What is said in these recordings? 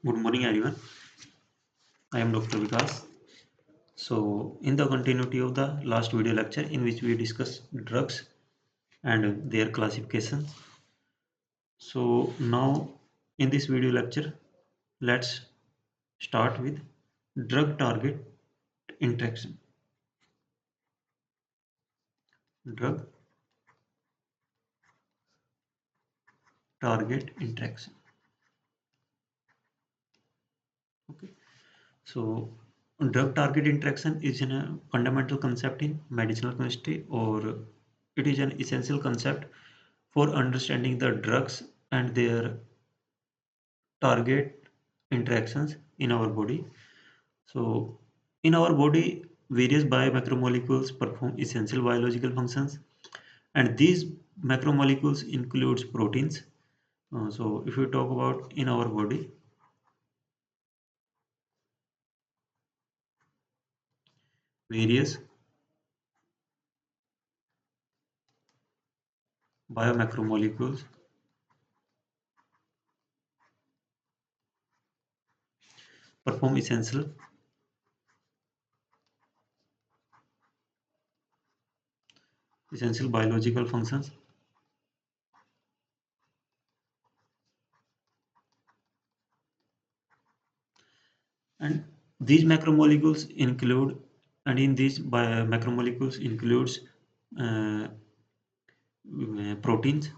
Good morning, everyone. I am Dr. Vikas. So, in the continuity of the last video lecture, in which we discuss drugs and their classifications. So, now in this video lecture, let's start with drug target interaction. Drug target interaction. Okay. So, drug target interaction is a fundamental concept in medicinal chemistry, or it is an essential concept for understanding the drugs and their target interactions in our body. So, in our body, various biomacromolecules perform essential biological functions, and these macromolecules includes proteins. So, if we talk about in our body, various biomacromolecules perform essential biological functions, and these macromolecules include, and in these macromolecules includes uh, proteins,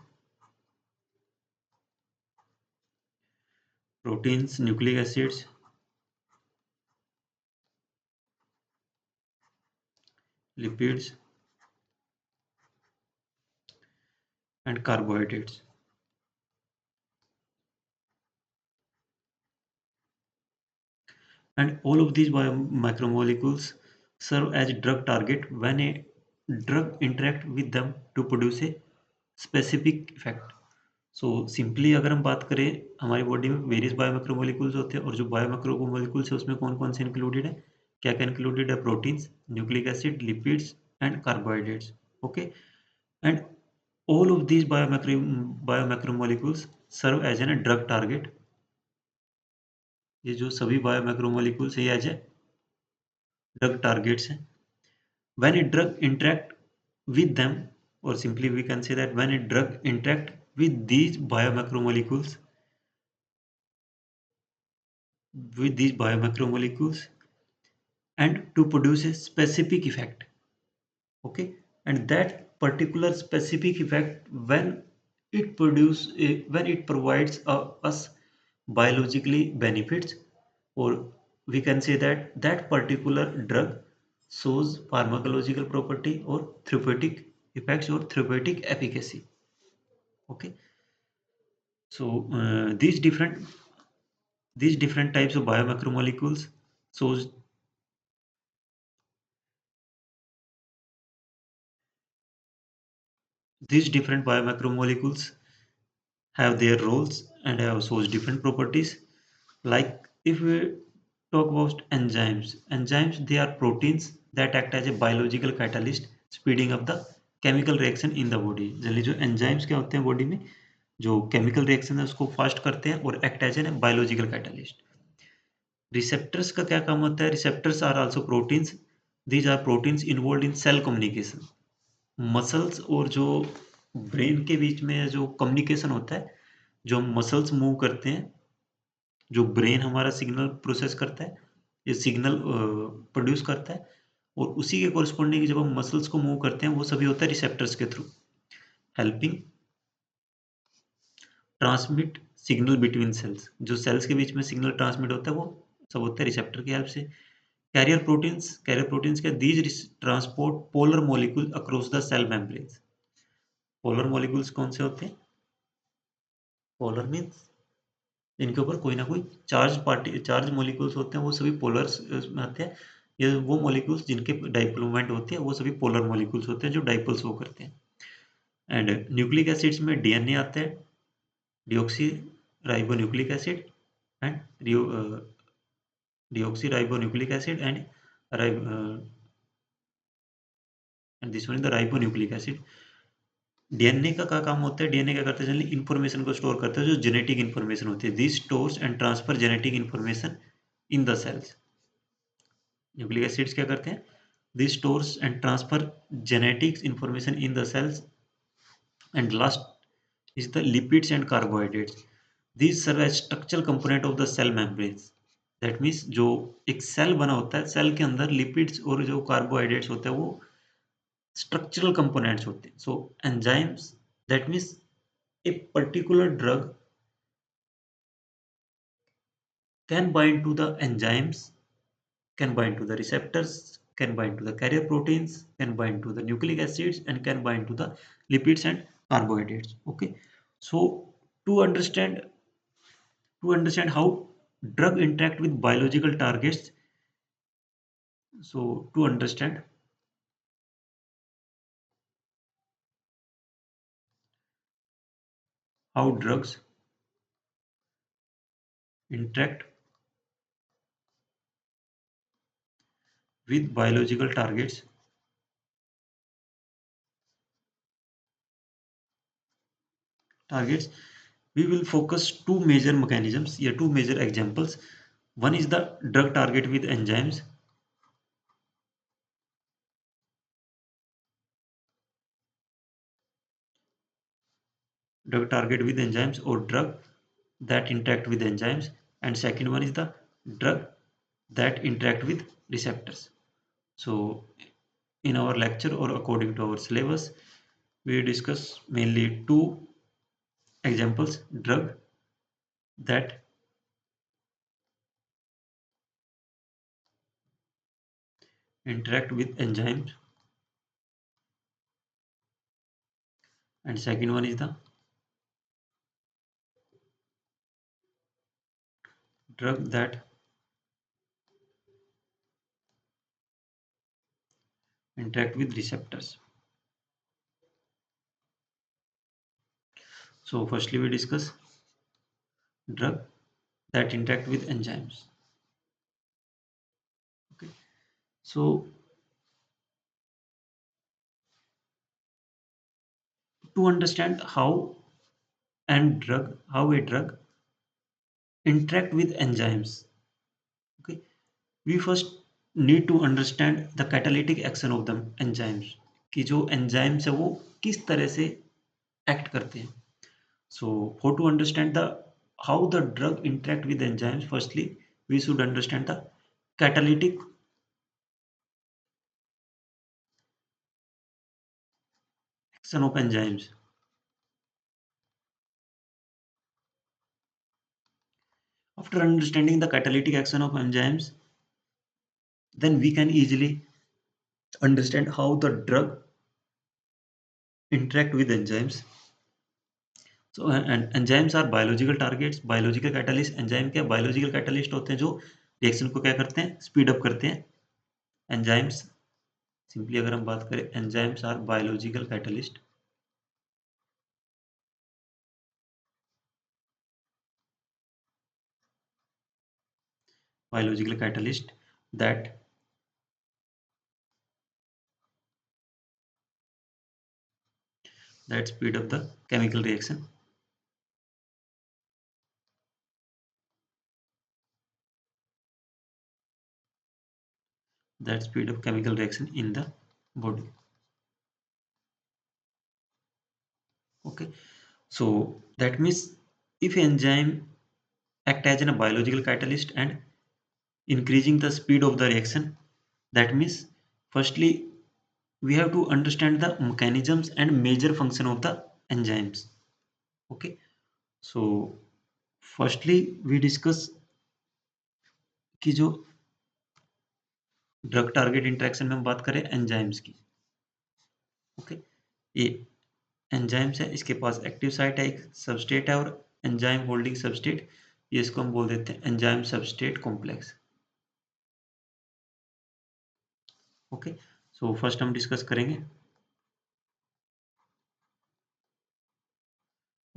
nucleic acids, lipids, and carbohydrates. And all of these macromolecules serve as drug target when a drug interact with them to produce a specific effect. So simply अगर हम बात करें, हमारी body में various बायोमैक्रोमोलिक्यूल्स होते हैं, और जो बायोमैक्रोमोलिक्यूल्स है उसमें कौन कौन से इंक्लूडेड है, क्या क्या इंक्लूडेड है, proteins, nucleic acid, lipids and carbohydrates. Okay. And all of these biomacromolecules serve as a drug target. ये जो सभी बायोमैक्रोमोलिक्यूल्स है, ये एज ए ड्रग टारगेट्स हैं. When a drug interact with them, or simply we can say that when a drug interact with these biomacromolecules and to produce a specific effect. Okay. And that particular specific effect, when it provides us biologically benefits, or we can say that that particular drug shows pharmacological property or therapeutic effects or therapeutic efficacy. Okay. So these different types of biomacromolecules shows these different biomacromolecules have their roles and have shows different properties. Like if we talk about enzymes, they are proteins that act as a biological catalyst, speeding up the chemical reaction in the body. Generally जो enzymes क्या होते हैं body में, जो chemical reaction है उसको fast करते हैं और act as an biological catalyst. Receptors का क्या काम होता है? Receptors are also proteins. These are proteins involve in cell communication. Muscles और जो ब्रेन के बीच में जो कम्युनिकेशन होता है, जो हम मसल्स मूव करते हैं, जो ब्रेन हमारा सिग्नल प्रोसेस करता है, ये सिग्नल प्रोड्यूस करता है, और उसी के कॉरस्पॉन्डिंग जब हम मसल्स को मूव करते हैं, वो सभी होता है रिसेप्टर्स के through, helping transmit signal between cells. जो सेल्स के बीच में सिग्नल ट्रांसमिट होता है, वो सब होता है रिसेप्टर की हेल्प से. कैरियर प्रोटीन्स के these transport polar molecule across the cell membranes. Polar molecules कौन से होते हैं? पोलर मीन्स इनके ऊपर कोई ना कोई चार्ज मॉलिक्यूल्स होते हैं, वो सभी पोलर्स में आते हैं. ये वो मॉलिक्यूल्स जिनके डाइपोल मोमेंट होती है, वो सभी पोलर मॉलिक्यूल्स होते हैं जो डाइपोल शो करते हैं. एंड न्यूक्लिक एसिड्स में डीएनए आता है, deoxy ribonucleic acid and deoxy ribonucleic acid and this one is the ribonucleic acid. DNA का क्या काम होता है? डीएनए क्या करते हैं? जनरली इंफॉर्मेशन को स्टोर करता है, जो जेनेटिक इंफॉर्मेशन होती है। This stores and transfer genetic information in the cells. Nucleic acids क्या करते हैं? This stores and transfer genetics information in the cells. And last is the lipids and carbohydrates. These serve as structural component of the cell membranes. That means जो एक cell बना होता है, cell के अंदर लिपिड्स और जो कार्बोहाइड्रेट्स होते हैं वो स्ट्रक्चरल कंपोनेंट्स होते हैं. So enzymes, that means a particular drug can bind to the enzymes, can bind to the receptors, can bind to the carrier proteins, can bind to the nucleic acids, and can bind to the lipids and carbohydrates. Okay, so to understand to understand how drug interact with biological targets, so to understand how drugs interact with biological targets, we will focus two major mechanisms, here two major examples. One is the drug target with enzymes. Drug target with enzymes or drug that interact with enzymes, and second one is the drug that interact with receptors. So in our lecture or according to our syllabus, we discuss mainly two examples: drug that interact with enzymes, and second one is the drug that interact with receptors. So firstly we discuss drug that interact with enzymes. Okay, so to understand how a drug interact with enzymes, okay, we first need to understand the catalytic action of the enzymes, कि जो enzymes है वो किस तरह से act करते हैं. So for to understand the how the drug interact with enzymes, firstly we should understand the catalytic action of enzymes. After understanding the catalytic action of enzymes, then we can easily understand how the drug interact with enzymes. So and enzymes are biological targets, biological catalyst. Enzyme क्या biological catalyst होते हैं जो reaction को क्या करते हैं, speed up करते हैं. एंजाइम्स सिंपली अगर हम बात करें, enzymes are biological catalyst that speed up the chemical reaction, that speed up chemical reaction in the body. Okay, so that means if enzyme act as a biological catalyst and increasing the speed of the reaction, that means firstly we have to understand the mechanisms and major function of the enzymes. Okay, so firstly we discuss कि जो drug target interaction में हम बात करें enzymes की. Okay, ये enzymes है, इसके पास एक्टिव साइट है, एक सबस्टेट है और एंजाइम होल्डिंग सबस्टेट, ये इसको हम बोल देते हैं enzyme substrate complex. Okay, so first हम डिस्कस करेंगे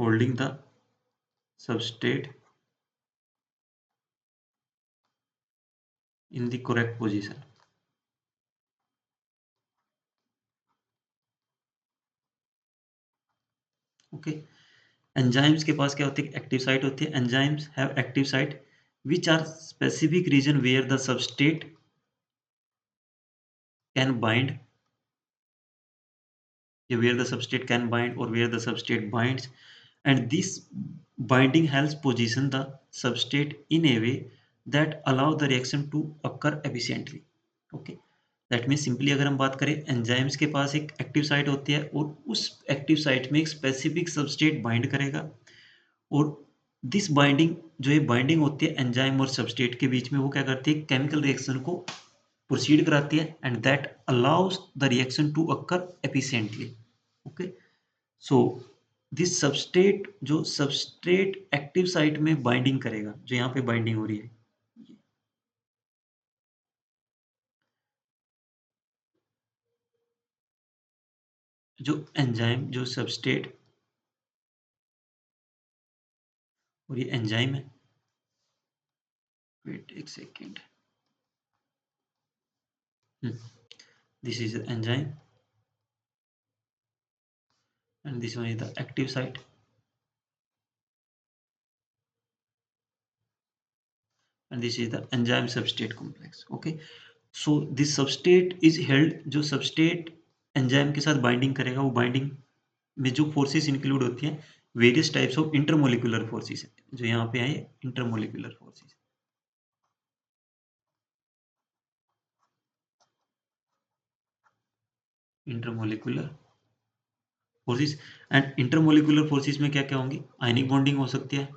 holding the substrate in the correct position. Okay. Enzymes के पास क्या होती है, एक्टिव साइट होती है। Enzymes have active site which are specific region where the substrate can bind, where the substrate can bind or where the substrate binds, and this binding helps position the substrate in a way that allow the reaction to occur efficiently. Okay, that mean simply अगर हम बात करें, enzymes के पास एक active site होती है और उस एक्टिव साइट में एक स्पेसिफिक सबस्ट्रेट बाइंड करेगा, और दिस बाइंडिंग, जो ये बाइंडिंग होती है एंजाइम और सबस्ट्रेट के बीच में, वो क्या करती है, केमिकल रिएक्शन को प्रोसीड कराती है, and that allows the reaction to occur efficiently. Okay, so this substrate, जो सबस्ट्रेट एक्टिव साइट में बाइंडिंग करेगा, जो यहाँ पे बाइंडिंग हो रही है, जो एंजाइम, जो सबस्ट्रेट, और ये एंजाइम है। वेट एक second, this is enzyme and this one is the active site, and this is the enzyme substrate complex. Okay, so this substrate is held, जो substrate एंजाइम के साथ बाइंडिंग करेगा, वो बाइंडिंग में जो फोर्सेस इंक्लूड होती हैं, various types of intermolecular forces, जो यहाँ पे आए intermolecular forces, intermolecular forces. And intermolecular forces में क्या क्या होंगी, आयनिक बॉन्डिंग हो सकती है,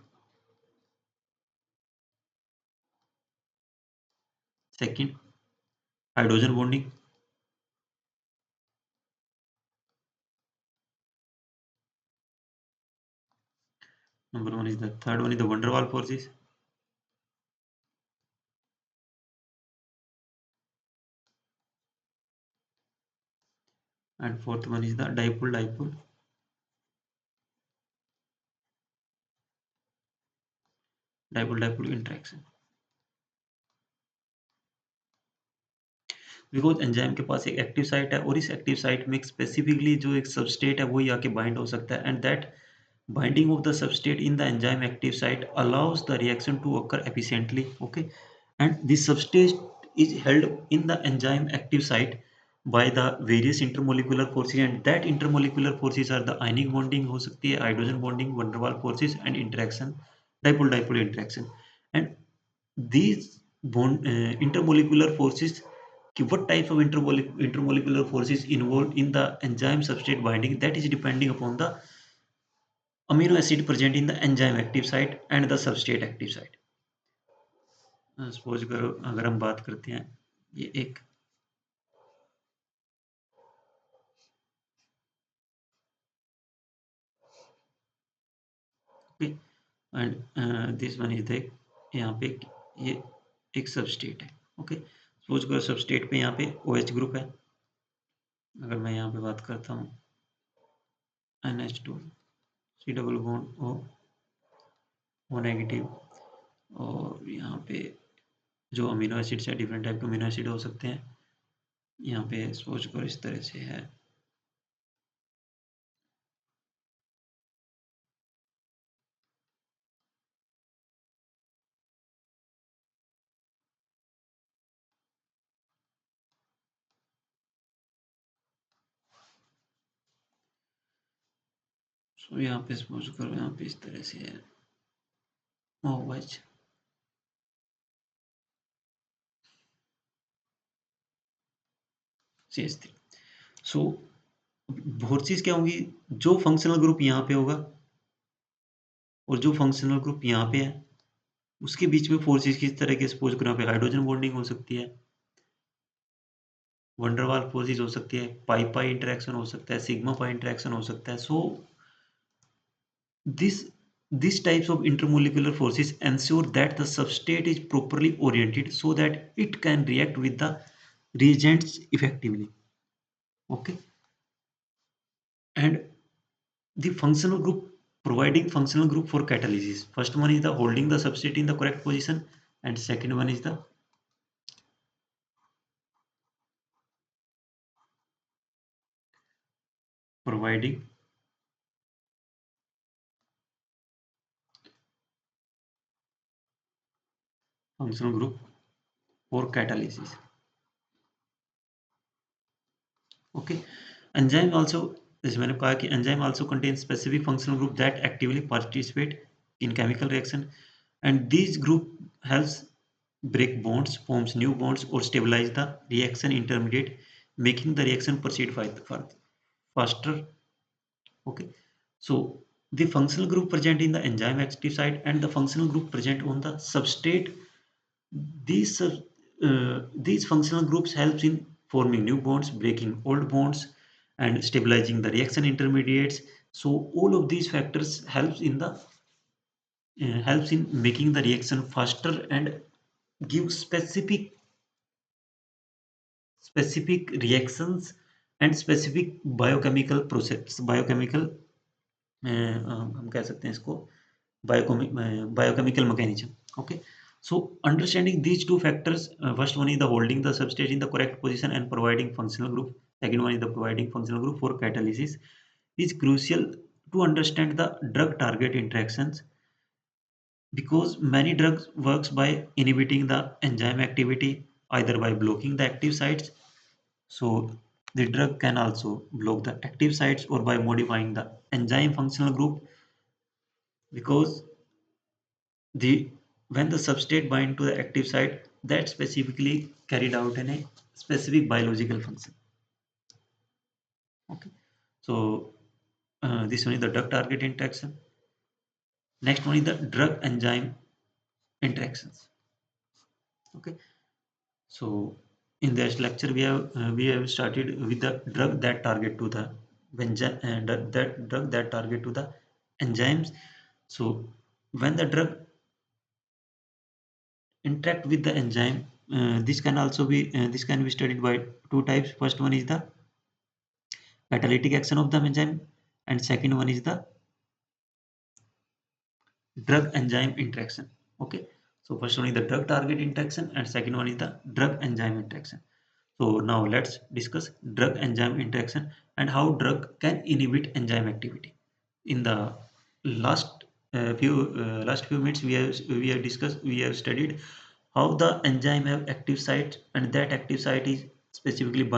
second hydrogen bonding, number one is the third one is the van der Waals forces, and fourth one is the dipole dipole dipole dipole interaction. Because enzyme के पास एक active site है, और इस एक्टिव साइट में specifically जो एक सबस्टेट है वही आके बाइंड हो सकता है, and that binding of the substrate in the enzyme active site allows the reaction to occur efficiently. Okay, and this substrate is held in the enzyme active site by the various intermolecular forces, and that intermolecular forces are the ionic bonding हो सकती है, hydrogen bonding, van der Waals forces, and interaction, dipole dipole interaction, and these bond intermolecular forces, what type of intermolecular forces involved in the enzyme substrate binding, that is depending upon the amino acid present in the enzyme active site and the substrate active site। Suppose करो अगर हम बात करते हैं, ये एक and this one is the, यहाँ पे ये एक सबस्टेट है। ओके, सपोज करो सबस्टेट पे यहाँ पे OH ग्रुप है, अगर मैं यहाँ पे बात करता हूँ NH2 C double bond O negative, और यहाँ पे जो अमीनो एसिड्स है, डिफरेंट टाइप के अमीनो एसिड हो सकते हैं, यहाँ पे सपोज करो इस तरह से है। सो यहाँ पे सपोज करो यहाँ पे इस तरह से है OH, CH3। सो फोर्सेस क्या होंगी, जो फंक्शनल ग्रुप यहाँ पे होगा और जो फंक्शनल ग्रुप यहाँ पे है, उसके बीच में फोर्सेस किस तरह के, सपोज करो यहाँ पे हाइड्रोजन बॉन्डिंग हो सकती है, वंडरवाल फोर्सेस हो सकती है, पाई पाई इंटरेक्शन हो सकता है, सिग्मा पाई इंटरेक्शन हो सकता है। So this these types of intermolecular forces ensure that the substrate is properly oriented so that it can react with the reagents effectively. Okay, and the functional group, providing functional group for catalysis, first one is the holding the substrate in the correct position, and second one is the providing functional group for catalysis. Okay, enzyme also, जैसे मैंने कहा कि enzyme also contains specific functional group that actively participate in chemical reaction, and these group helps break bonds, forms new bonds, or stabilize the reaction intermediate, making the reaction proceed faster. Okay, so the functional group present in the enzyme active site and the functional group present on the substrate, these functional groups helps in forming new bonds, breaking old bonds, and stabilizing the reaction intermediates. So all of these factors helps in making the reaction faster and give specific reactions and specific biochemical process, biochemical हम कह सकते हैं इसको biochemical mechanism. Okay, so understanding these two factors, first one is the holding the substrate in the correct position and providing functional group, second one is the providing functional group for catalysis, is crucial to understand the drug target interactions, because many drugs works by inhibiting the enzyme activity either by blocking the active sites. So the drug can also block the active sites or by modifying the enzyme functional group, because the when the substrate bind to the active site that specifically carried out in a specific biological function. Okay, so this one is the drug target interaction. Next one is the drug enzyme interactions. Okay, so in this lecture we have started with the drug that target to the enzyme, and that drug that target to the enzymes. So when the drug interact with the enzyme, this can be studied by two types. First one is the catalytic action of the enzyme, and second one is the drug enzyme interaction. Okay, so first one is the drug target interaction and second one is the drug enzyme interaction. So now let's discuss drug enzyme interaction and how drug can inhibit enzyme activity. In the last few minutes we have studied how the enzyme have active site, and that active site is specific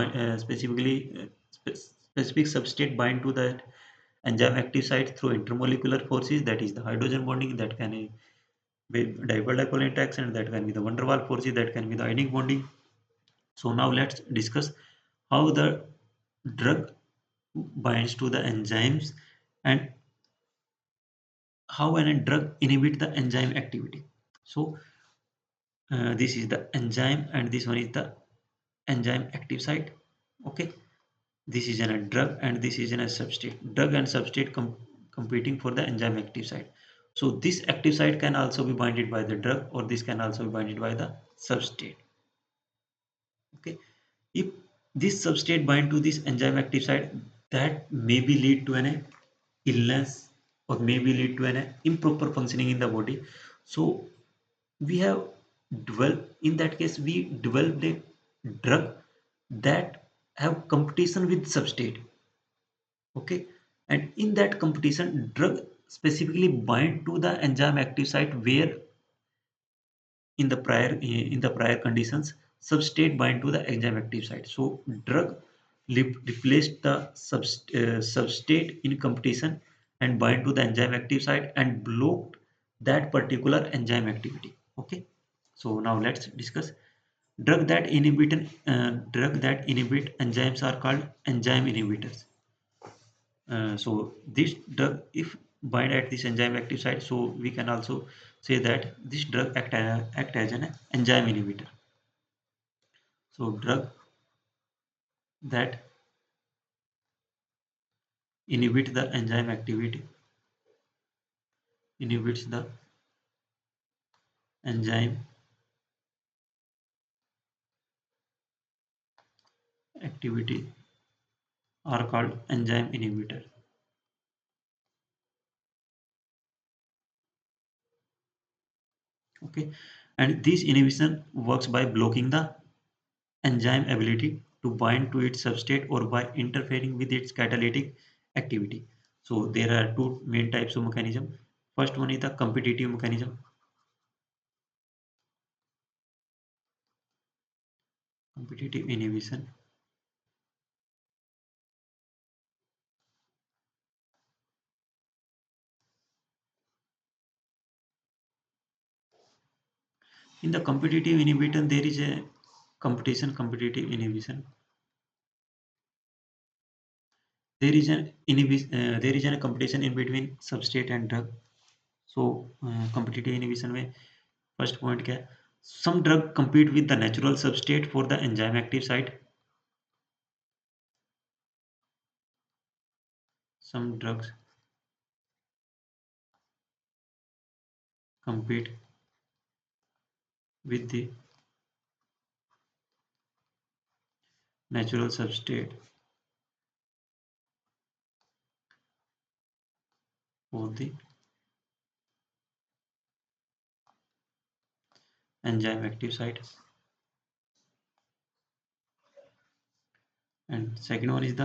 substrate bind to that enzyme active site through intermolecular forces, that is the hydrogen bonding, that can be dipole-dipole interaction, that can be the van der Waals forces, that can be the ionic bonding. So now let's discuss how the drug binds to the enzymes and how a drug inhibit the enzyme activity. So this is the enzyme and this one is the enzyme active site. Okay, this is a drug and this is a substrate. Drug and substrate competing for the enzyme active site. So this active site can also be binded by the drug or this can also be binded by the substrate. Okay, if this substrate bind to this enzyme active site, that maybe lead to an illness or maybe lead to an improper functioning in the body. So we have developed, in that case we developed a drug that have competition with substrate. Okay, and in that competition drug specifically bind to the enzyme active site where in the prior conditions substrate bind to the enzyme active site. So drug replaced the substrate in competition and bind to the enzyme active site and blocked that particular enzyme activity. Okay, so now let's discuss drug that inhibit enzymes are called enzyme inhibitors. So this drug if bind at this enzyme active site, so we can also say that this drug act as an enzyme inhibitor. So drug that inhibit the enzyme activity inhibits the enzyme activity are called enzyme inhibitor. Okay, and this inhibition works by blocking the enzyme ability to bind to its substrate or by interfering with its catalytic activity. So there are two main types of mechanism. First one is the competitive mechanism. competitive inhibition. In the competitive inhibition, there is a competitive inhibition. There is a competition in between substrate and drug. So competitive inhibition में first point क्या है? Some drug compete with the natural substrate for the enzyme active site. Some drugs compete with the natural substrate for the enzyme active site. And second one is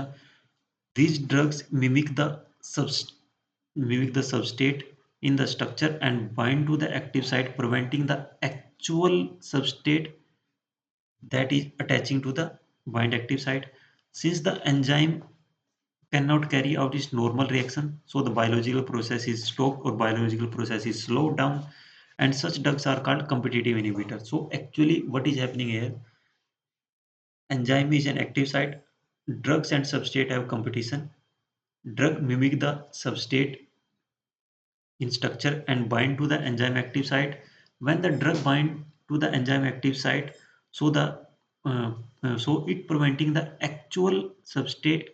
these drugs mimic the substrate in the structure and bind to the active site, preventing the actual substrate that is attaching to the bind active site. Since the enzyme cannot carry out its normal reaction, so the biological process is stopped or biological process is slowed down, and such drugs are called competitive inhibitors. So actually what is happening here, enzyme is an active site, drugs and substrate have competition, drug mimic the substrate in structure and bind to the enzyme active site. When the drug bind to the enzyme active site, so uh, so it preventing the actual substrate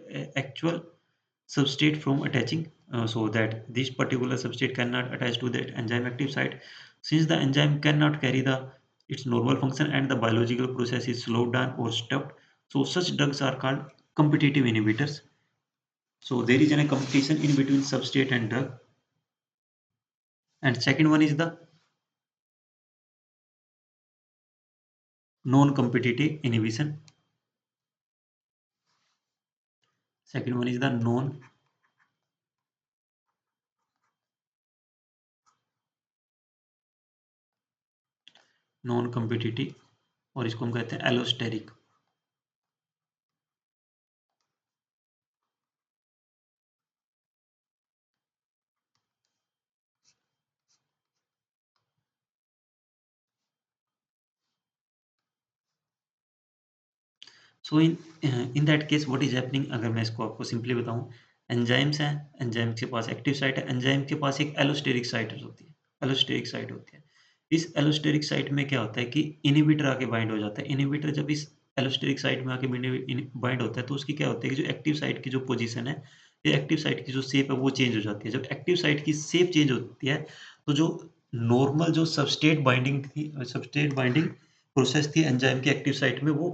from attaching, so that this particular substrate cannot attach to the enzyme active site. Since the enzyme cannot carry the its normal function and the biological process is slowed down or stopped, so such drugs are called competitive inhibitors. So there is a competition in between substrate and drug. And second one is the non-competitive inhibition. Second one is the non competitive, और इसको हम कहते हैं allosteric. So in that case what is happening, अगर मैं इसको आपको simply बताऊं, एंजाइम्स हैं, एंजाइम के पास एक्टिव साइट है, एंजाइम के पास एक एलोस्टेरिक साइट होती है. एलोस्टेरिक साइट होती है. इस एलोस्टेरिक साइट में क्या होता है कि इनहिबिटर आके बाइंड हो जाता है. इनहिबिटर जब इस एलोस्टेरिक साइट में आके बाइंड होता है तो उसकी क्या होता है कि जो एक्टिव साइट की जो पोजीशन है, ये एक्टिव साइट की जो शेप है वो चेंज हो जाती है. जब एक्टिव साइट की शेप चेंज होती है तो जो नॉर्मल जो सबस्टेट बाइंडिंग प्रोसेस थी एंजाइम की एक्टिव साइट में, वो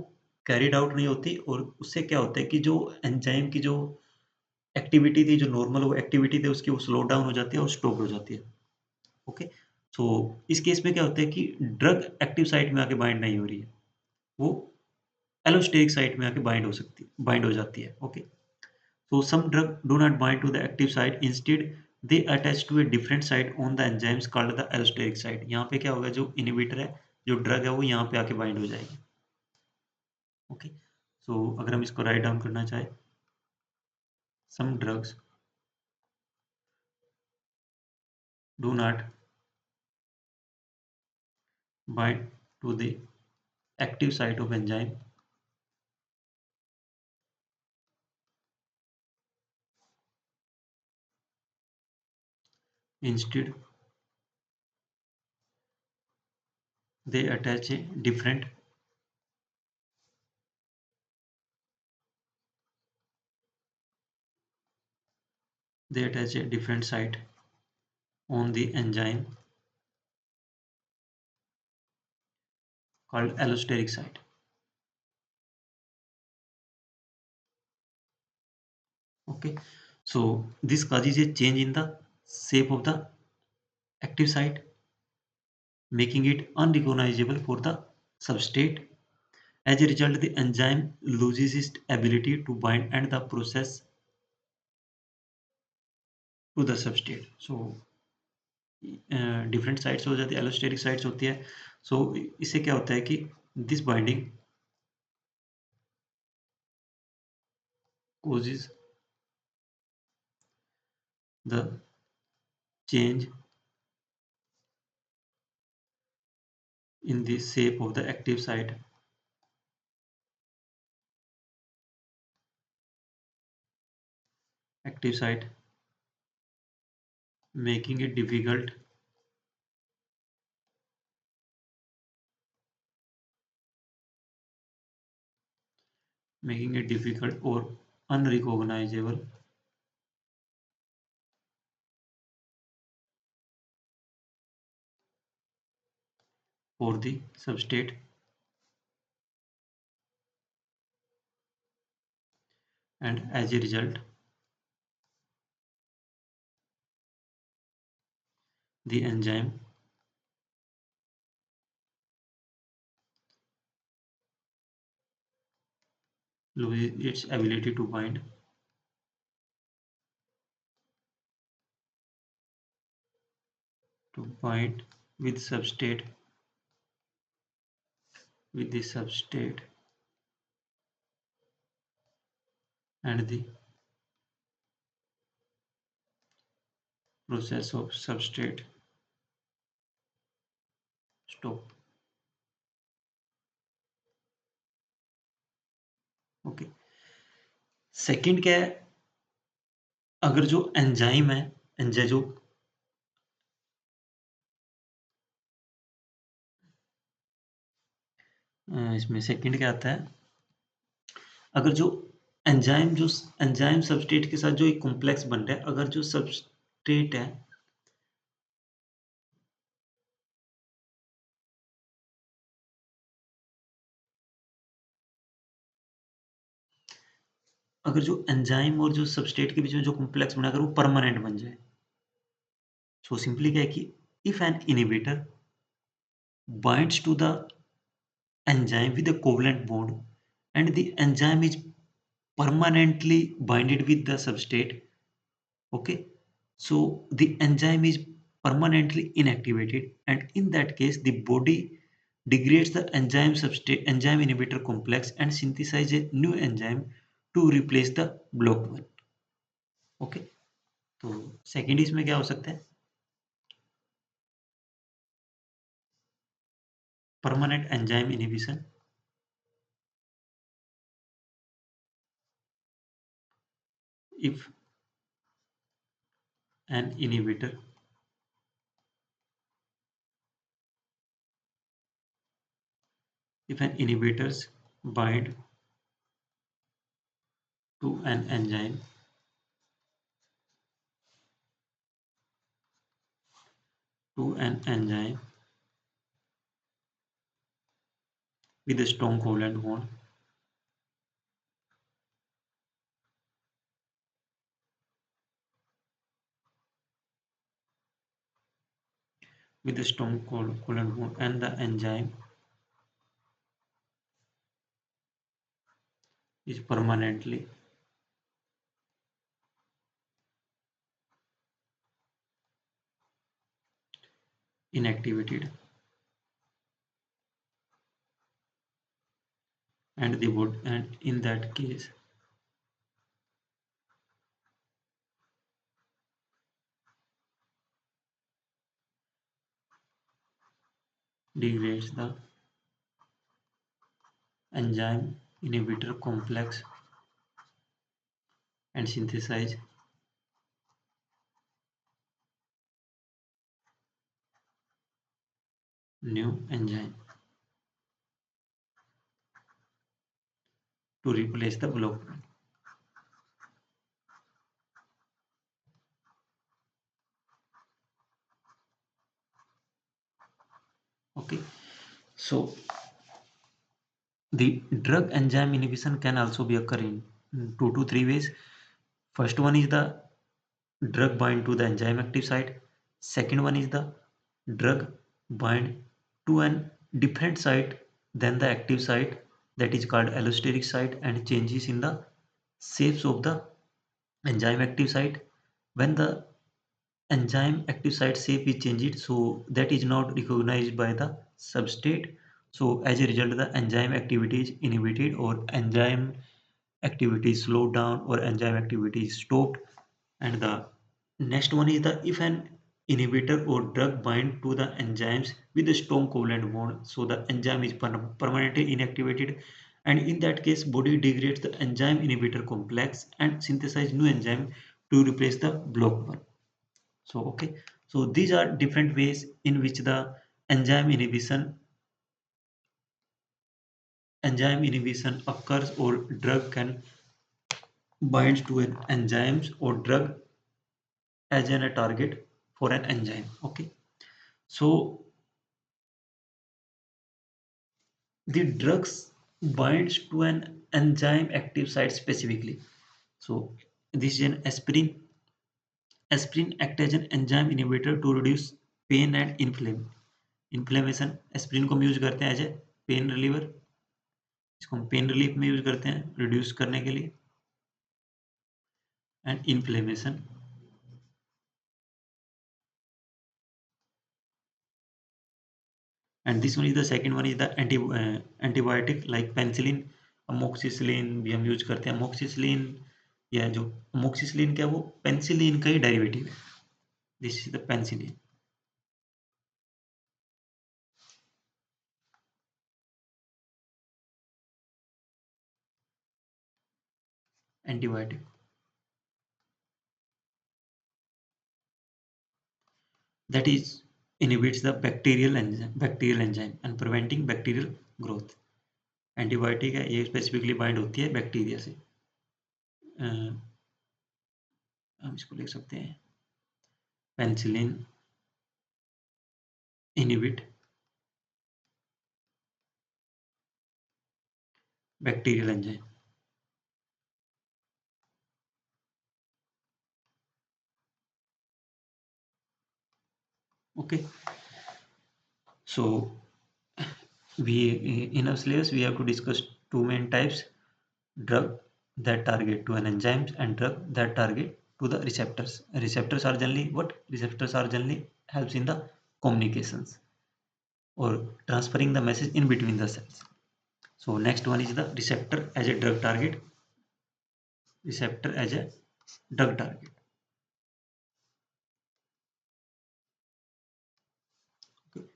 कैरिड आउट नहीं होती, और उससे क्या होता है कि जो एंजाइम की जो एक्टिविटी थी, जो नॉर्मल वो एक्टिविटी थी उसकी, वो स्लो डाउन हो जाती है और स्टॉप हो जाती है. ओके. सो इस केस में क्या होता है कि ड्रग एक्टिव साइट में आके बाइंड नहीं हो रही है, वो एलोस्टेरिक साइट में आके बाइंड हो जाती है. Okay. So some drug do not bind to the active site, instead they attach to a different site on the enzymes called the allosteric site. यहाँ पे क्या होगा, जो इनहिबिटर है, जो ड्रग है, वो यहाँ पे आके बाइंड हो जाएगी. ओके. सो अगर हम इसको राइट डाउन करना चाहें, some drugs do not bind to the active site of enzyme. Instead, they attach a different site on the enzyme called allosteric site. Okay. So this causes a change in the shape of the active site, making it unrecognizable for the substrate. As a result, the enzyme loses its ability to bind and the process to the substrate. So different sites हो जाती है, allosteric sites होती है. सो इससे क्या होता है कि this binding causes the change in the shape of the active site. Active site, making it difficult or unrecognizable for the substrate, and as a result the enzyme loses its ability to bind with substrate with the substrate and the process of substrate stop. Okay, second क्या है? अगर जो enzyme है, enzyme जो इसमें second क्या आता है? अगर जो एंजाइम सबस्ट्रेट के साथ जो एक कॉम्प्लेक्स बन रहा है, अगर जो सबस्ट्रेट है अगर जो एंजाइम और जो सबस्ट्रेट के बीच में जो कॉम्प्लेक्स बना, अगर वो परमानेंट बन जाए, सो सिंपली क्या है कि if an inhibitor binds to the enzyme with a covalent bond and the enzyme is permanently binded with the substrate, okay, so the enzyme is permanently inactivated, and in that case the body degrades the enzyme substrate enzyme inhibitor complex and synthesizes a new enzyme to replace the blocked one. Okay, तो second इसमें क्या हो सकता है? Permanent enzyme inhibition if an inhibitor if an inhibitors bind to an enzyme with a strong covalent bond covalent bond and the enzyme is permanently inactivated, and in that case degrades the enzyme inhibitor complex and synthesize new enzyme to replace the blocked one. Okay, so the drug enzyme inhibition can also be occur in two to three ways. First one is the drug bind to the enzyme active site. Second one is the drug bind to an different site than the active site, that is called allosteric site, and changes in the shapes of the enzyme active site. When the enzyme active site shape is changed, so that is not recognized by the substrate. So as a result, the enzyme activity is inhibited or enzyme activity is slowed down or enzyme activity is stopped. And the next one is the if an inhibitor or drug bind to the enzymes with a strong covalent bond, so the enzyme is permanently inactivated, and in that case body degrades the enzyme inhibitor complex and synthesize new enzyme to replace the blocked one. So okay, so these are different ways in which the enzyme inhibition enzyme inhibition occurs, or drug can bind to an enzymes or drug as a target for an enzyme. Okay, so the drugs binds to an enzyme active site specifically. So this is an aspirin. Aspirin acts as an enzyme inhibitor to reduce pain and inflammation. Aspirin को हम use करते हैं as a pain reliever, इसको हम pain relief में use करते हैं reduce करने के लिए, and inflammation. And this one is the second one is the antibiotic like penicillin. amoxicillin भी हम यूज करते हैं. amoxicillin या जो amoxicillin क्या, वो पेनिसिलिन का ही डेरिवेटिव है. This is the penicillin. Antibiotic that is inhibits the bacterial enzyme and preventing bacterial growth. Antibiotic है, ये स्पेसिफिकली बाइंड होती है बैक्टीरिया से. हम इसको लिख सकते हैं penicillin inhibit bacterial enzyme. Okay, so we in our syllabus we have to discuss two main types: drug that target to an enzymes and drug that target to the receptors. Receptors are generally what? Receptors are generally helps in the communications or transferring the message in between the cells. So next one is the receptor as a drug target. Receptor as a drug target. Okay.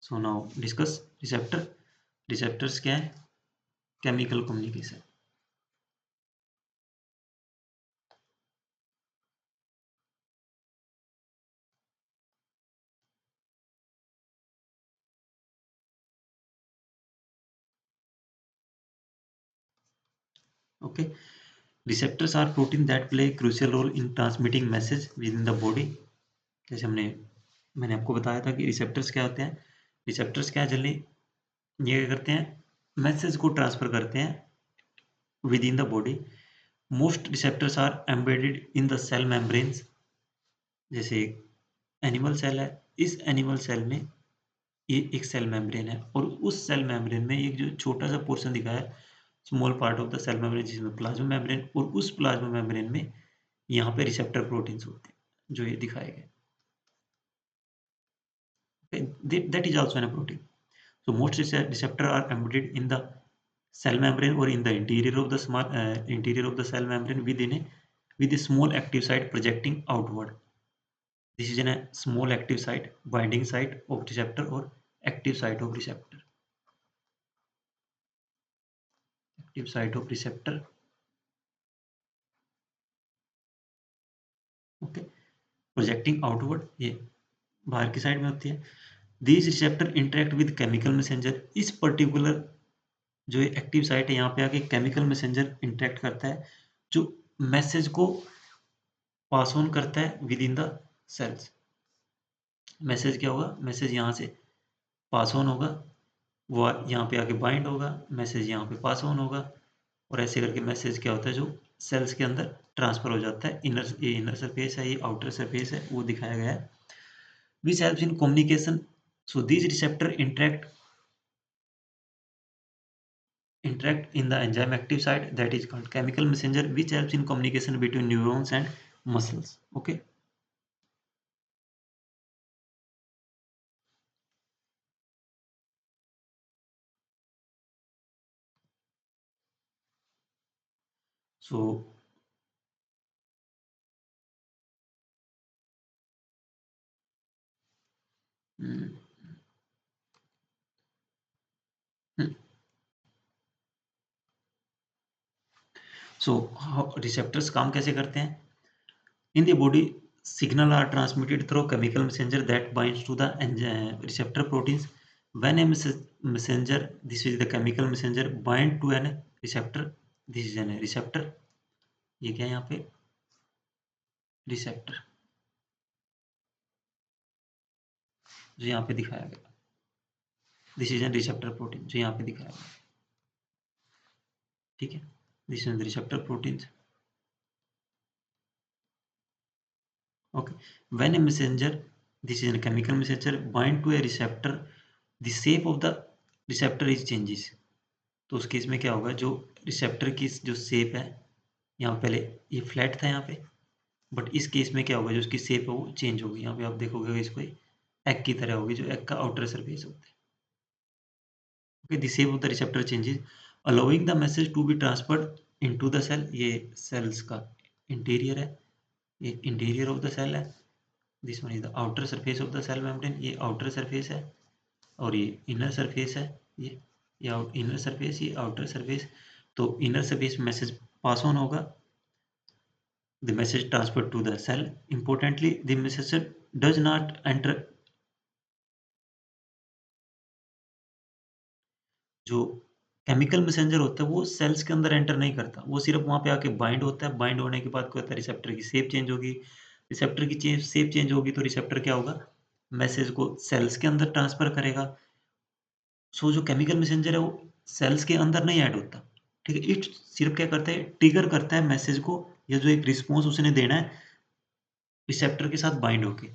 So now discuss receptor. Receptors क्या है? Chemical communication. Okay. Receptors are protein that play a crucial role in transmitting message within the body. जैसे मैंने आपको बताया था कि receptors क्या होते हैं. रिसेप्टर्स क्या जनरली ये करते हैं, मैसेज को ट्रांसफर करते हैं within the body. Most receptors are embedded in the cell membranes. जैसे एनिमल सेल है, इस एनिमल सेल में ये एक सेल मेम्ब्रेन है, और उस सेल मेम्ब्रेन में एक जो छोटा सा पोर्शन दिखा है, small part of the cell membrane, जिसमें प्लाज्मा मेम्ब्रेन, और उस प्लाज्मा मेम्ब्रेन में यहाँ पे रिसेप्टर प्रोटीन्स होते हैं जो ये दिखाए गए. That is also a protein. So most receptor are embedded in the cell membrane or in the interior of the cell membrane with a small active site projecting outward. This is a small active site, binding site of receptor or active site of receptor. Active site of receptor. Okay, projecting outward, ये बाहर की side में होती है. These receptor interact with chemical messenger. इस particular जो active site है यहाँ पे आके केमिकल मैसेंजर इंटरेक्ट करता है, जो मैसेज को पास ऑन करता है within the cells. Message क्या होगा? मैसेज यहाँ से पास ऑन होगा, वो यहाँ पे आके बाइंड होगा, मैसेज यहाँ पे पास ऑन होगा, और ऐसे करके मैसेज क्या होता है जो सेल्स के अंदर ट्रांसफर हो जाता है. ये इनर सरफेस है, ये आउटर सरफेस है, वो दिखाया गया है. Which helps in communication. So this receptor interact in the enzyme active site, that is called chemical messenger, which helps in communication between neurons and muscles. Okay, So mm, mm. So receptors काम कैसे करते हैं? In the body, signal are transmitted through chemical messenger that binds to the receptor proteins. When a messenger, this is the chemical messenger, bind to an receptor, this is an receptor. ये क्या है यहाँ पे? Receptor जो यहाँ पे दिखाया गया, this is an receptor protein जो यहाँ पे दिखाया गया, ठीक है, this is receptor protein. Okay, when a messenger, this is a chemical messenger, bind to a receptor, the shape of the receptor is changes. तो उस केस में क्या होगा, जो रिसेप्टर की जो शेप है, यहाँ पहले ये फ्लैट था यहाँ पे, बट इस केस में क्या होगा, जो उसकी शेप है वो चेंज होगी. यहाँ पे आप देखोगे इसको एग की तरह होगी, जो एग का आउटर सरफेस होता है. Okay, the shape of the receptor changes allowing the message to be transferred into the cell. ये सेल्स का इंटीरियर है, ये इंटीरियर ऑफ द सेल है. This one is the outer surface of the cell membrane, ये outer surface है, और ये inner surface है. ये इनर सरफेस, ये आउटर सरफेस. तो inner surface message pass on होगा, the message transferred to the cell. Importantly, the message does not enter. जो केमिकल मैसेंजर होता है वो सेल्स के अंदर एंटर नहीं करता, वो सिर्फ वहां पे आके बाइंड होता है. बाइंड होने के बाद क्या होता है, रिसेप्टर की शेप चेंज होगी. रिसेप्टर की शेप चेंज होगी तो रिसेप्टर क्या होगा, मैसेज को सेल्स के अंदर ट्रांसफर करेगा. सो जो केमिकल मैसेंजर है वो सेल्स के अंदर नहीं ऐड होता, ठीक है. इट सिर्फ क्या करता है, ट्रिगर करता है मैसेज को, या जो एक रिस्पॉन्स उसने देना है रिसेप्टर के साथ बाइंड होके.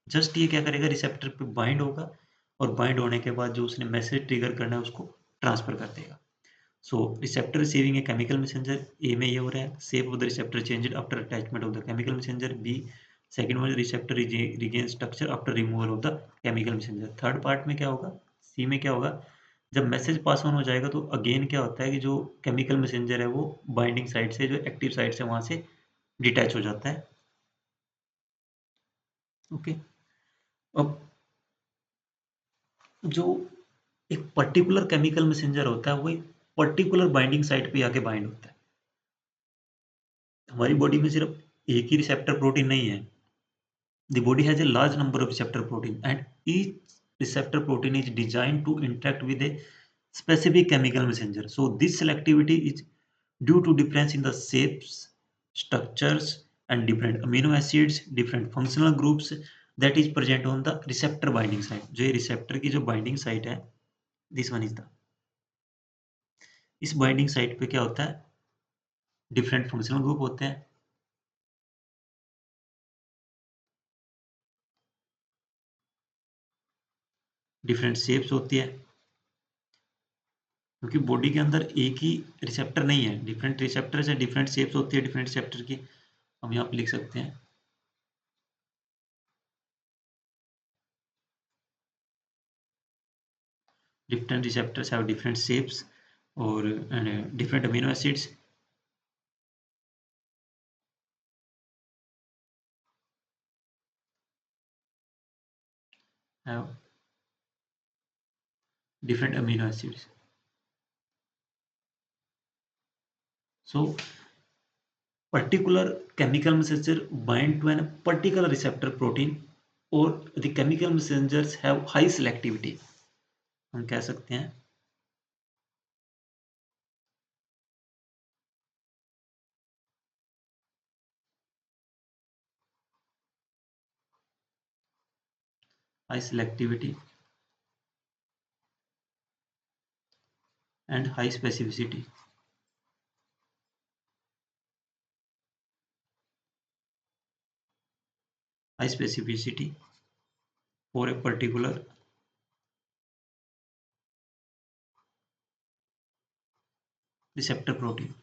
जस्ट ये क्या करेगा, रिसेप्टर पे बाइंड होगा, और बाइंड होने के बाद जो उसने मैसेज ट्रिगर करना है उसको ट्रांसफर कर देगा. So receptor receiving a chemical messenger, A में ये हो रहा है, shape of the receptor changed after attachment of the chemical messenger. B, second one, receptor regain structure after removal of the chemical messenger. Third part में क्या होगा, सी में क्या होगा, जब मैसेज पास ऑन हो जाएगा तो अगेन क्या होता है कि जो केमिकल मैसेंजर है वो बाइंडिंग साइड से, जो एक्टिव साइड से वहां से डिटैच हो जाता है. ओके, अब जो एक पर्टिकुलर केमिकल मैसेंजर होता है वो एक पर्टिकुलर बाइंडिंग साइट पे आके बाइंड होता है. हमारी बॉडी में सिर्फ एक ही रिसेप्टर प्रोटीन नहीं है. The body has a large number of receptor protein, and each receptor protein is designed to interact with a specific chemical messenger. So this selectivity is due to difference in the shapes, structures, and different amino acids, different functional groups that is present on the receptor binding site. जो ये receptor की जो binding site है, this one is the, इस binding site पे क्या होता है, different functional group होते हैं, different shapes होती है. क्योंकि बॉडी के अंदर एक ही रिसेप्टर नहीं है, डिफरेंट रिसेप्टर्स है, डिफरेंट शेप्स होती है डिफरेंट रिसेप्टर की. हम यहाँ पे लिख सकते हैं different receptors have different shapes और different amino acids. Have different amino acids. So particular chemical messenger bind to a particular receptor protein, or the chemical messengers have high selectivity. हम कह सकते हैं high selectivity and high specificity. High specificity for a particular receptor protein.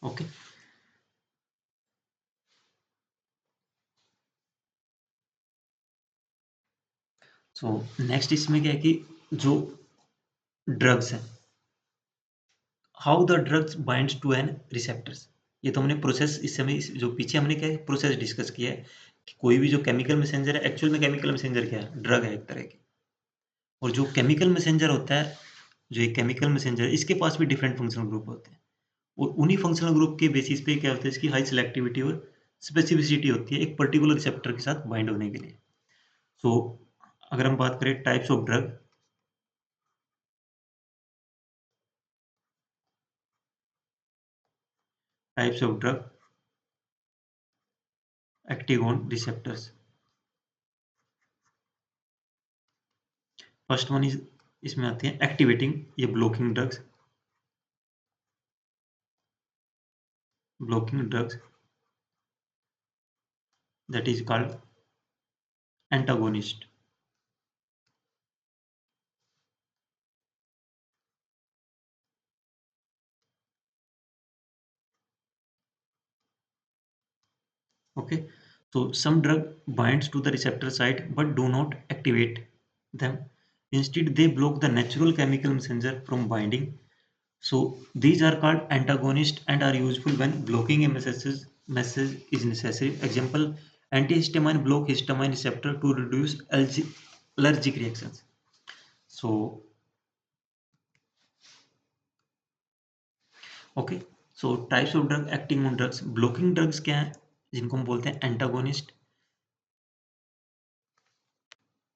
Okay. So next इसमें क्या है कि जो drugs है, how the drugs binds to an receptors. ये तो हमने प्रोसेस इस समय जो पीछे हमने क्या है प्रोसेस डिस्कस किया है कि कोई भी जो केमिकल मैसेंजर है, एक्चुअल में केमिकल मैसेंजर क्या है, ड्रग है एक तरह की। और जो केमिकल मैसेंजर होता है, जो एक केमिकल मैसेंजर है, इसके पास भी डिफरेंट फंक्शनल ग्रुप होते हैं। और उन्हीं फंक्शनल ग्रुप के बेसिस पे क्या होता है, इसकी हाई सिलेक्टिविटी और स्पेसिफिसिटी होती है एक पर्टिकुलर रिसेप्टर के साथ बाइंड होने के लिए। सो अगर हम बात करें types of drug active on receptors. First one is, इसमें आती है एक्टिवेटिंग, ये blocking drugs that is called antagonist. Okay, so some drug binds to the receptor site but do not activate them. Instead, they block the natural chemical messenger from binding. So these are called antagonists and are useful when blocking a message is necessary. Example: antihistamine block histamine receptor to reduce allergic reactions. So okay, so types of drug acting on drugs. Blocking drugs क्या है, जिनको हम बोलते हैं antagonist.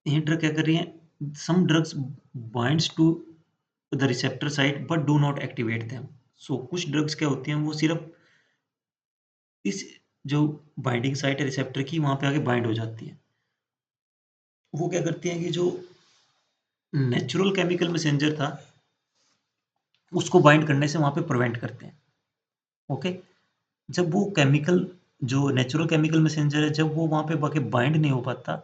ये drug क्या कर रही है, some drugs binds to the receptor site but do not activate them. So कुछ ड्रग्स क्या होती हैं, वो सिर्फ इस जो बाइंडिंग साइट है रिसेप्टर की, वहां पे आके बाइंड हो जाती है। वो क्या करती हैं कि जो नेचुरल केमिकल मैसेंजर था उसको बाइंड करने से वहां पे प्रिवेंट करते हैं। ओके, जब वो केमिकल, जो नेचुरल केमिकल मैसेंजर है, जब वो वहां पे बाके बाइंड नहीं हो पाता,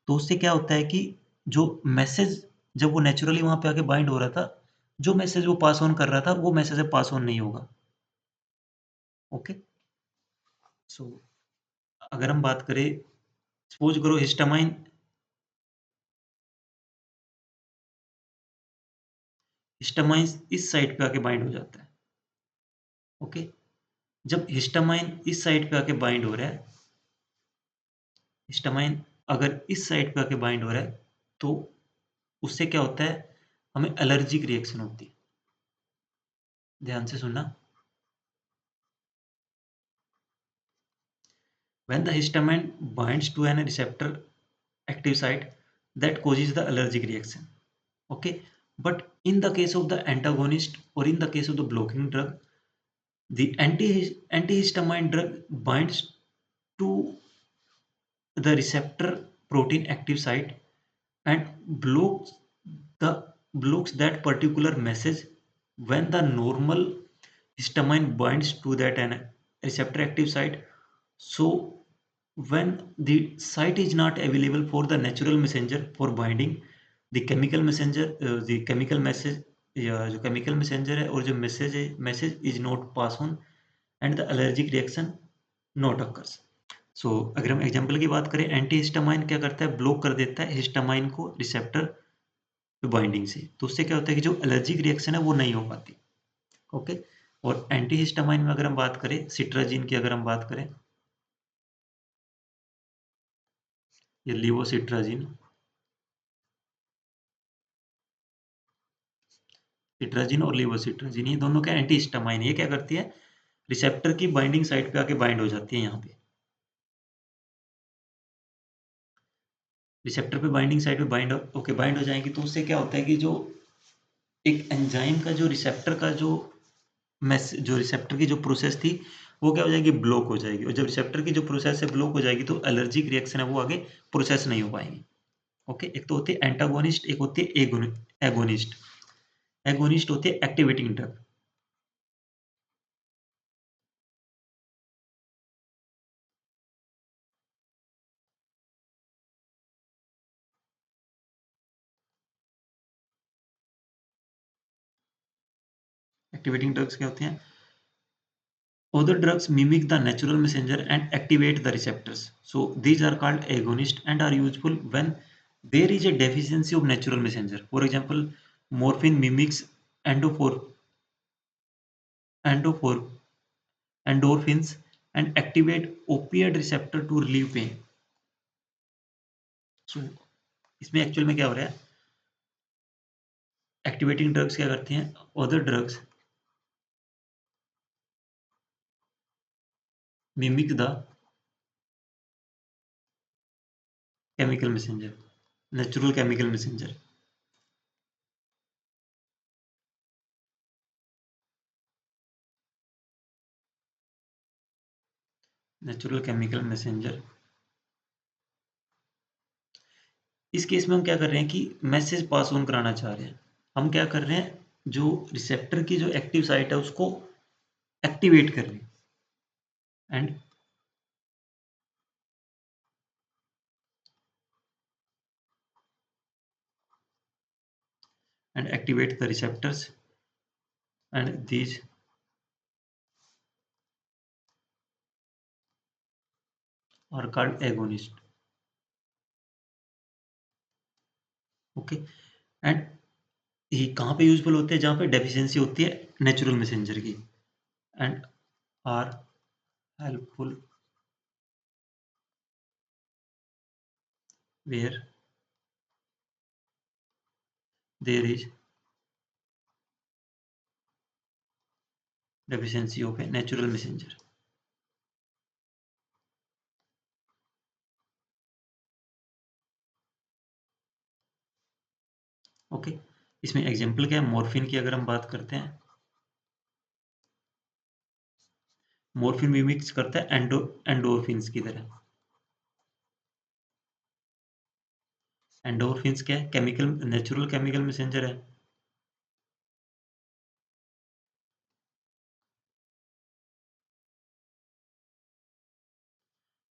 तो उससे क्या होता है कि जो मैसेज, जब वो नेचुरली वहां पे आके बाइंड हो रहा था, जो मैसेज वो पास ऑन कर रहा था वो मैसेज पास ऑन नहीं होगा। ओके, सो अगर हम बात करें, सपोज करो हिस्टामाइन इस साइट पे आके बाइंड हो जाता है। ओके, जब हिस्टामाइन इस साइट पे आके बाइंड हो रहा है, हिस्टामाइन अगर इस साइट पे आके बाइंड हो रहा है, तो उससे क्या होता है, हमें एलर्जिक रिएक्शन होती है। ध्यान से सुनना। When the histamine binds to an receptor active site, that causes the allergic reaction. Okay, but in the case of the antagonist or in the case of the blocking drug, the antihistamine drug binds to the receptor protein active site and the blocks that particular message. When the normal histamine binds to that an receptor active site, so when the site is not available for the natural messenger for binding, the chemical message, या जो chemical messenger है और जो message है, message is not pass on and the allergic reaction not occurs. सो अगर हम example की बात करें, एंटी हिस्टामाइन क्या करता है, ब्लॉक कर देता है हिस्टामाइन को रिसेप्टर बाइंडिंग से, तो उससे क्या होता है कि जो एलर्जिक रिएक्शन है वो नहीं हो पाती। ओके, और एंटी हिस्टामाइन में अगर हम बात करें, सिट्राजिन की अगर हम बात करें, ये लिवोसिट्राजिन, सिट्राजिन और लिवोसिट्राजिन, ये दोनों क्या एंटी हिस्टामाइन, ये क्या करती है, रिसेप्टर की बाइंडिंग साइट पे आके बाइंड हो जाती है। यहाँ पे रिसेप्टर पे बाइंडिंग साइट पे बाइंड हो जाएंगी, तो उससे क्या होता है कि जो एक एंजाइम का जो रिसेप्टर का जो रिसेप्टर की जो प्रोसेस थी, वो क्या हो जाएगी, ब्लॉक हो जाएगी। और जब रिसेप्टर की जो प्रोसेस है ब्लॉक हो जाएगी, तो एलर्जिक रिएक्शन है वो आगे प्रोसेस नहीं हो पाएंगी। ओके, एक तो होती है एंटागोनिस्ट, एक होती है एगोनिस्ट। एगोनिस्ट होती है एक्टिवेटिंग ड्रग। एक्टिवेटिंग ड्रग्स क्या होते हैं, other drugs mimic the natural messenger and activate the receptors. So these are called agonists and are useful when there is a deficiency of natural messenger. For example, morphine mimics endophor, endophor, endorphins and activate opioid receptor to relieve pain. So इसमें actual में क्या हो रहा है, activating drugs क्या करते हैं, other drugs mimic the chemical messenger, natural chemical messenger. Natural chemical messenger. इस केस में हम क्या कर रहे हैं कि मैसेज पास ऑन कराना चाह रहे हैं. हम क्या कर रहे हैं, जो रिसेप्टर की जो एक्टिव साइट है उसको एक्टिवेट कर रहे हैं and activate the receptors, and these are called agonist. Okay. And ये कहाँ पे यूजफुल होते हैं, जहाँ पे डेफिशिएंसी होती है नेचुरल मैसेंजर की. And are helpful where there is deficiency of a natural messenger. Okay. इसमें एग्जांपल क्या है, मॉर्फिन की अगर हम बात करते हैं, मॉर्फिन मिमिक्स करता है एंडोर्फिन्स की तरह. एंडोर्फिन्स क्या है, केमिकल, नेचुरल केमिकल मैसेंजर है.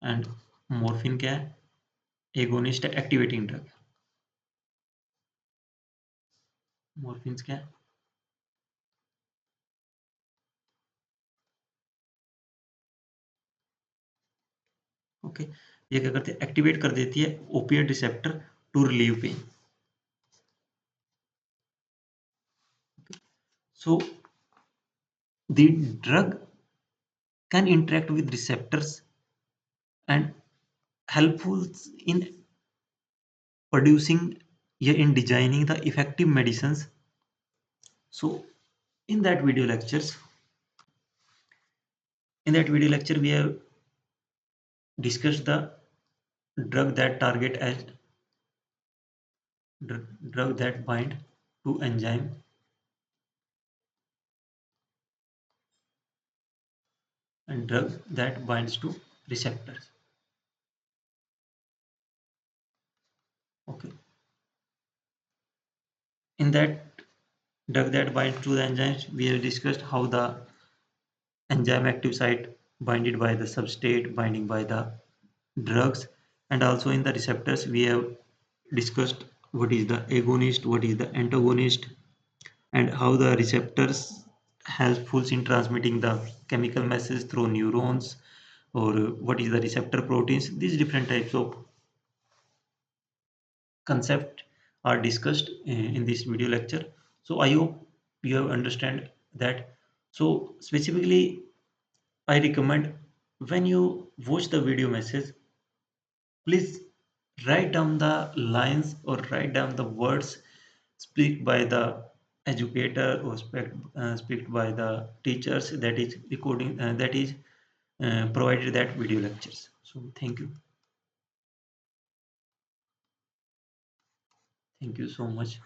एंड मॉर्फिन क्या है, एगोनिस्ट है, एक्टिवेटिंग ड्रग. मॉर्फिन्स क्या है, ओके. ये क्या करती है, एक्टिवेट कर देती है opiate receptor to relieve pain. So the drug can interact with receptors and helpful in producing, yeah, in designing the effective medicines. So in that video lectures, we have discussed the drug that target as drug that bind to enzyme and drug that binds to receptors. Okay. In that drug that binds to the enzymes, we have discussed how the enzyme active site binded by the substrate binding by the drugs, and also in the receptors we have discussed what is the agonist, what is the antagonist, and how the receptors helpful in transmitting the chemical message through neurons, or what is the receptor proteins. These different types of concept are discussed in this video lecture. So I hope you have understand that. So specifically I recommend, when you watch the video message, please write down the lines or write down the words speak by the educator or speak by the teachers that is recording, that is provided that video lectures. So thank you so much.